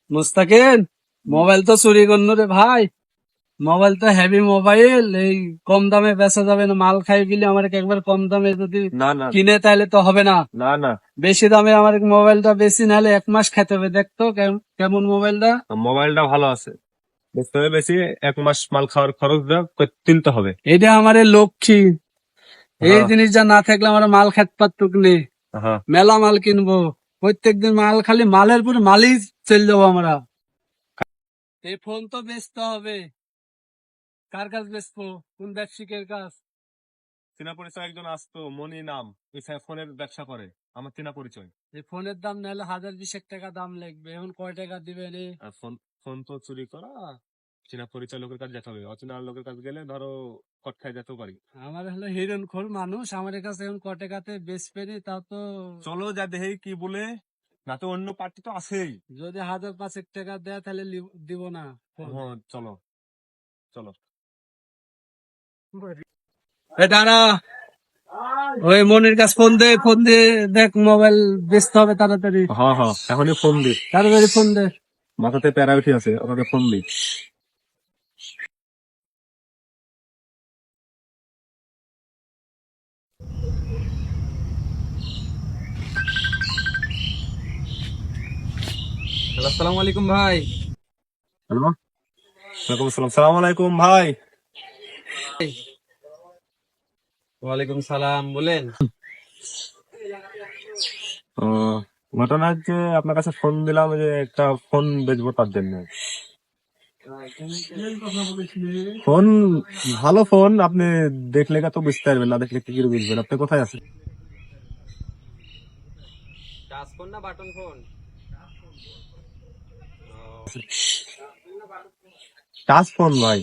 Mustakin, mobile তো চুরি করলো রে ভাই। মোবাইল তো হেভি মোবাইল, এই কম দামে বেচা যাবে না। মাল খাই গেলে আমার একবার কম দামে যদি না না কিনে তাহলে তো হবে না। না না বেশি দামে আমার মোবাইলটা বেশি নাহলে 1 মাস খেতে হবে। দেখতো কেমন মোবাইলটা। মোবাইলটা ভালো আছে, বেচতে হবে বেশি। 1 মাস মাল খাওয়ার খরচ তুলতে হবে। এটা আমার লক্ষ্মী। এই হ্যাঁ জিনিসটা না থাকলে আমার মাল খেতে পারতুক নে। হ্যাঁ। মেলা মাল কিনবো, প্রত্যেকদিন মাল, খালি মালের পর মালই চল যাবো আমরা। এই ফোন তো বেচতে হবে। কার কাছ বেচবো? কোন ব্যবসায়িকের কাছ? চেনা পরিচয় একজন আসতো, মনি নাম, ওই ফোনের ব্যবসা করে, আমার চেনা পরিচয়। এই ফোনের দাম নাহলে 1000-20 টাকা দাম লাগবে। এখন কয় টাকা দিবে রে? আর ফোন ফোন তো চুরি করা, চেনা পরিচয় লোকের কাছে যেতে হবে। অচেনা লোকের কাছে গেলে ধরো কট খাই যেতেও পারি। আমার হলো হিরণ খোর মানুষ, আমার কাছে এখন কয় টাকাতে বেচবে রে? তাও তো চলো যা দেখি কি বলে, না তো অন্য পার্টি তো আছেই। যদি 1000-5 টাকা দেয় তাহলে দিব না ফোন। হ্যাঁ চলো চলো। এ দাঁড়া, ওই মনির কাছে ফোন দে, ফোন দিয়ে দেখ মোবাইল বেচতে হবে তাড়াতাড়ি। হ্যাঁ হ্যাঁ, এখনই ফোন দি। তাড়াতাড়ি ফোন দে। মাথাতে প্যারা উঠে আছে, ওকে ফোন দি। আসসালামু আলাইকুম ভাই। হ্যালো, ওয়ালাইকুম আসসালাম। সালাম আলাইকুম ভাই। ওয়ালাইকুম সালাম, বলেন। ও, ঘটনা হচ্ছে আপনার কাছে ফোন দিলাম যে একটা ফোন বেচবো তার জন্য। ফোন, ভালো ফোন, আপনি দেখলে তো বুঝতে পারবেন, না দেখলে কি করে বুঝবেন? আপনি কোথায় আছেন? টাচ ফোন না বাটন ফোন? টাচ ফোন ভাই।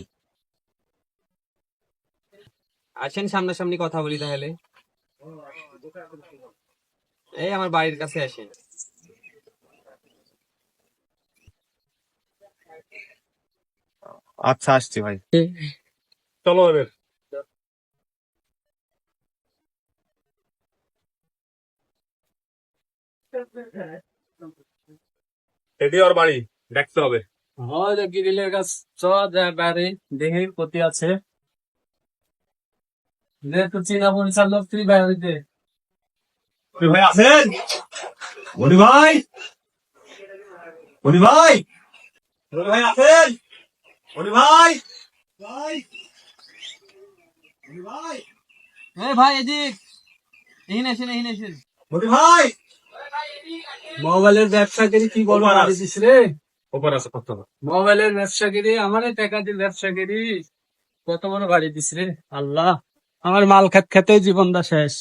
আসেন সামনাসামনি কথা বলি তাহলে। এই আমার বাড়ির কাছে আসেন। আচ্ছা আসছি ভাই, চলো এবার। এটি ওর বাড়ি, দেখতে হবে। হয় গিরিলের কাছ চ যা বাড়ি দেখি ক্ষতি আছে। যেহেতু চীনা পরিচার লোক তুই বাড়িতে। ভাই আছেন? মনি ভাই, মনি ভাই, মনি ভাই আছেন? মনি ভাই, ভাই, মনি ভাই, ভাই এদিক, এখানে আসেন, এখানে আসেন। মনি ভাই। মোবাইলের ব্যবসাগিরি কি বড় ওপার বাড়ি আছে, দিস রে? ওপার আছে কত। মোবাইলের ব্যবসাগিরি, আমার টাকা দিয়ে ব্যবসাগিরি কত বড় বাড়ি দিস রে। আল্লাহ, আমার মাল খেতেই জীবনটা শেষ।